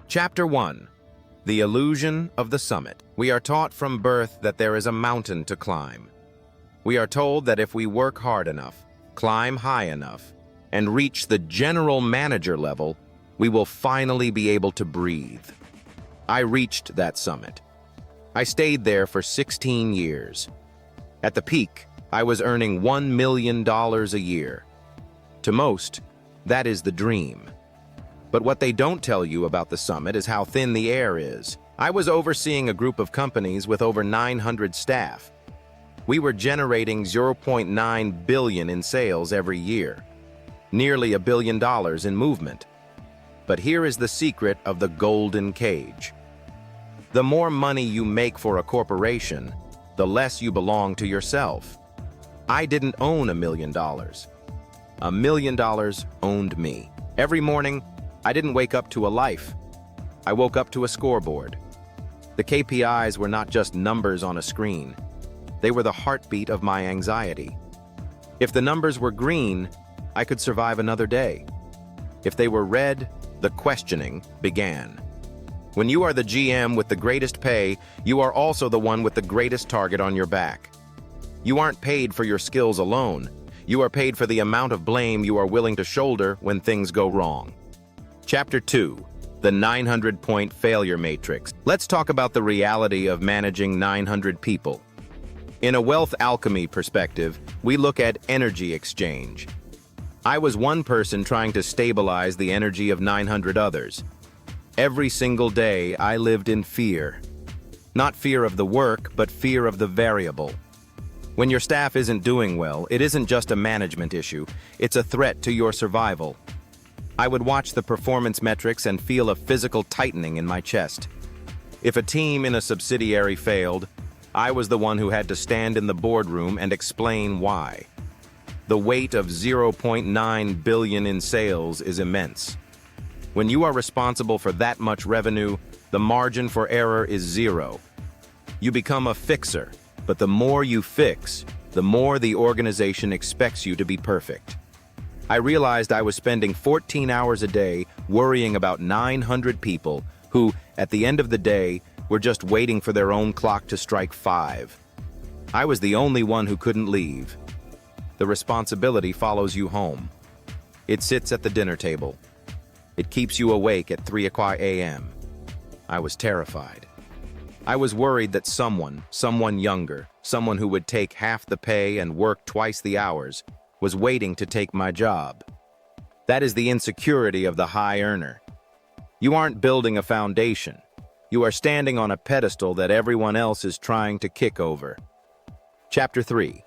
Chapter 1. The Illusion of the Summit. We are taught from birth that there is a mountain to climb. We are told that if we work hard enough, climb high enough, and reach the general manager level, we will finally be able to breathe. I reached that summit. I stayed there for 16 years. At the peak, I was earning $1 million a year. To most, that is the dream. But what they don't tell you about the summit is how thin the air is. I was overseeing a group of companies with over 900 staff. We were generating $0.9 billion in sales every year, nearly $1 billion in movement. But here is the secret of the golden cage. The more money you make for a corporation, the less you belong to yourself. I didn't own $1 million. $1 million owned me. Every morning, I didn't wake up to a life. I woke up to a scoreboard. The KPIs were not just numbers on a screen. They were the heartbeat of my anxiety. If the numbers were green, I could survive another day. If they were red, the questioning began. When you are the GM with the greatest pay, you are also the one with the greatest target on your back. You aren't paid for your skills alone. You are paid for the amount of blame you are willing to shoulder when things go wrong. Chapter 2. The 900-point failure matrix. Let's talk about the reality of managing 900 people. In a wealth alchemy perspective, we look at energy exchange. I was one person trying to stabilize the energy of 900 others. Every single day, I lived in fear. Not fear of the work, but fear of the variable. When your staff isn't doing well, it isn't just a management issue, it's a threat to your survival. I would watch the performance metrics and feel a physical tightening in my chest. If a team in a subsidiary failed, I was the one who had to stand in the boardroom and explain why. The weight of $0.9 billion in sales is immense. When you are responsible for that much revenue, the margin for error is zero. You become a fixer, but the more you fix, the more the organization expects you to be perfect. I realized I was spending 14 hours a day worrying about 900 people who, at the end of the day, were just waiting for their own clock to strike 5. I was the only one who couldn't leave. The responsibility follows you home. It sits at the dinner table. It keeps you awake at 3 a.m. I was terrified. I was worried that someone younger, someone who would take half the pay and work twice the hours, was waiting to take my job. That is the insecurity of the high earner. You aren't building a foundation. You are standing on a pedestal that everyone else is trying to kick over. Chapter 3.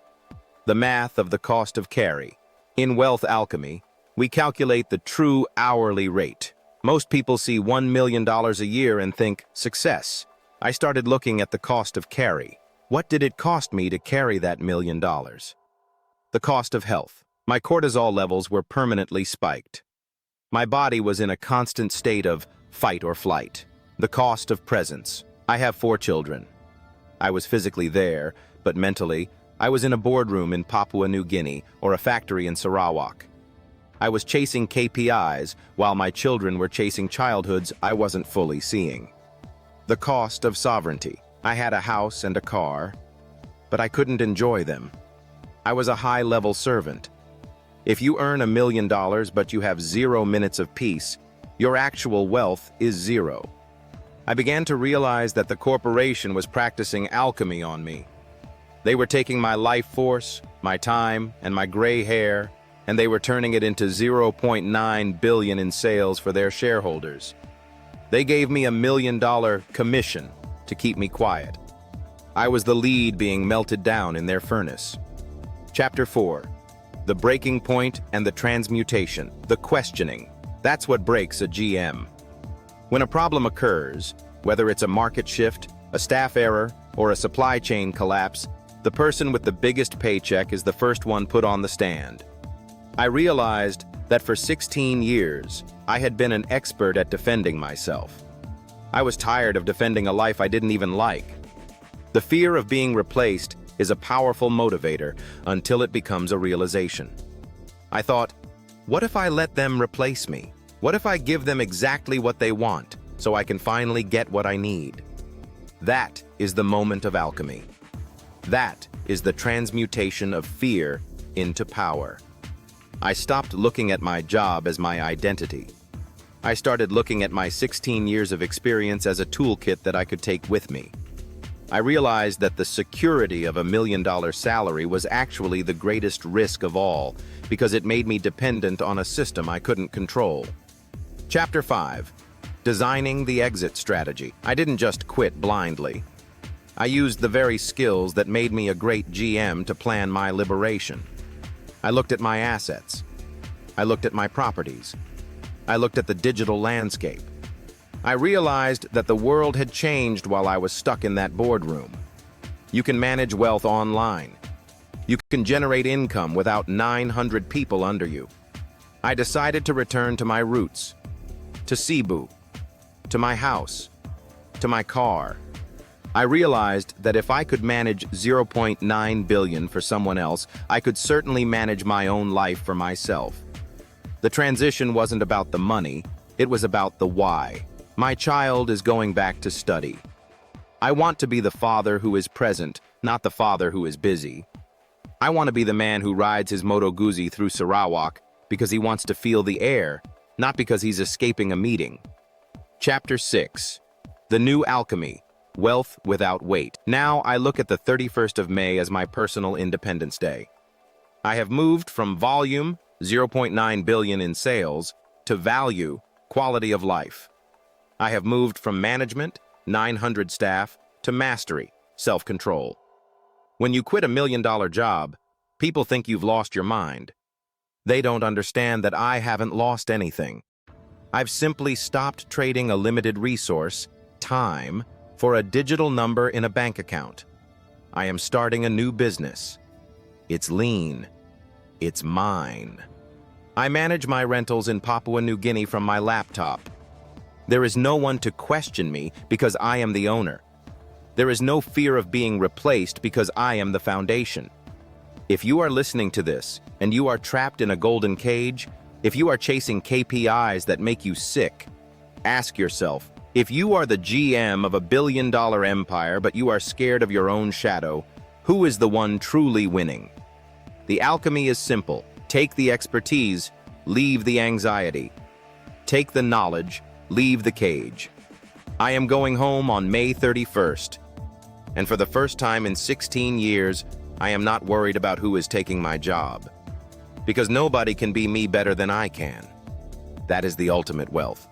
The math of the cost of carry. In wealth alchemy, we calculate the true hourly rate. Most people see $1 million a year and think, success. I started looking at the cost of carry. What did it cost me to carry that $1 million? The cost of health. My cortisol levels were permanently spiked. My body was in a constant state of fight or flight. The cost of presence. I have 4 children. I was physically there, but mentally, I was in a boardroom in Papua New Guinea or a factory in Sarawak. I was chasing KPIs while my children were chasing childhoods I wasn't fully seeing. The cost of sovereignty. I had a house and a car, but I couldn't enjoy them. I was a high-level servant. If you earn $1 million but you have 0 minutes of peace, your actual wealth is 0. I began to realize that the corporation was practicing alchemy on me. They were taking my life force, my time, and my gray hair, and they were turning it into $0.9 billion in sales for their shareholders. They gave me $1 million commission to keep me quiet. I was the lead being melted down in their furnace. Chapter 4. The breaking point and the transmutation, the questioning. That's what breaks a GM. When a problem occurs, whether it's a market shift, a staff error, or a supply chain collapse, the person with the biggest paycheck is the first one put on the stand. I realized that for 16 years, I had been an expert at defending myself. I was tired of defending a life I didn't even like. The fear of being replaced is a powerful motivator until it becomes a realization. I thought, what if I let them replace me? What if I give them exactly what they want? so I can finally get what I need. That is the moment of alchemy. That is the transmutation of fear into power. I stopped looking at my job as my identity. I started looking at my 16 years of experience as a toolkit that I could take with me. I realized that the security of $1 million salary was actually the greatest risk of all, because it made me dependent on a system I couldn't control. Chapter 5. Designing the exit strategy. I didn't just quit blindly. I used the very skills that made me a great GM to plan my liberation. I looked at my assets. I looked at my properties. I looked at the digital landscape. I realized that the world had changed while I was stuck in that boardroom. You can manage wealth online. You can generate income without 900 people under you. I decided to return to my roots, to Sibu, to my house, to my car. I realized that if I could manage 0.9 billion for someone else, I could certainly manage my own life for myself. The transition wasn't about the money, it was about the why. My child is going back to study. I want to be the father who is present, not the father who is busy. I want to be the man who rides his Moto Guzzi through Sarawak because he wants to feel the air, not because he's escaping a meeting. Chapter 6. The New Alchemy. Wealth without weight. Now I look at the 31st of May as my personal Independence Day. I have moved from volume, 0.9 billion in sales, to value, quality of life. I have moved from management, 900 staff, to mastery, self-control. When you quit $1 million job, people think you've lost your mind. They don't understand that I haven't lost anything. I've simply stopped trading a limited resource, time, for a digital number in a bank account. I am starting a new business. It's lean. It's mine. I manage my rentals in Papua New Guinea from my laptop. There is no one to question me because I am the owner. There is no fear of being replaced because I am the foundation. If you are listening to this and you are trapped in a golden cage, if you are chasing KPIs that make you sick, ask yourself, if you are the GM of $1 billion empire but you are scared of your own shadow, who is the one truly winning? The alchemy is simple. Take the expertise, leave the anxiety. Take the knowledge, leave the cage. I am going home on May 31st. And for the first time in 16 years, I am not worried about who is taking my job. Because nobody can be me better than I can. That is the ultimate wealth.